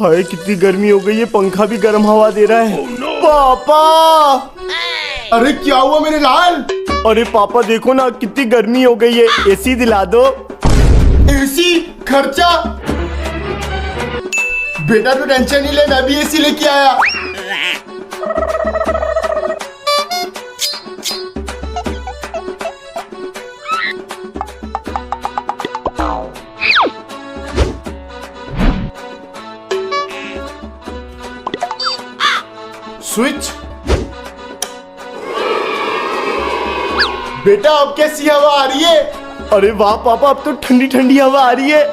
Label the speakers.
Speaker 1: हाय कितनी गर्मी हो गई है, पंखा भी गर्म हवा दे रहा है। पापा!
Speaker 2: अरे क्या हुआ मेरे लाल?
Speaker 1: अरे पापा देखो ना कितनी गर्मी हो गई है, एसी दिला दो।
Speaker 2: एसी खर्चा? बेटा तो टेंशन नहीं ले, मैं भी एसी लेके आया। स्विच। बेटा अब कैसी हवा आ रही है?
Speaker 1: अरे वाह पापा, अब तो ठंडी ठंडी हवा आ रही है।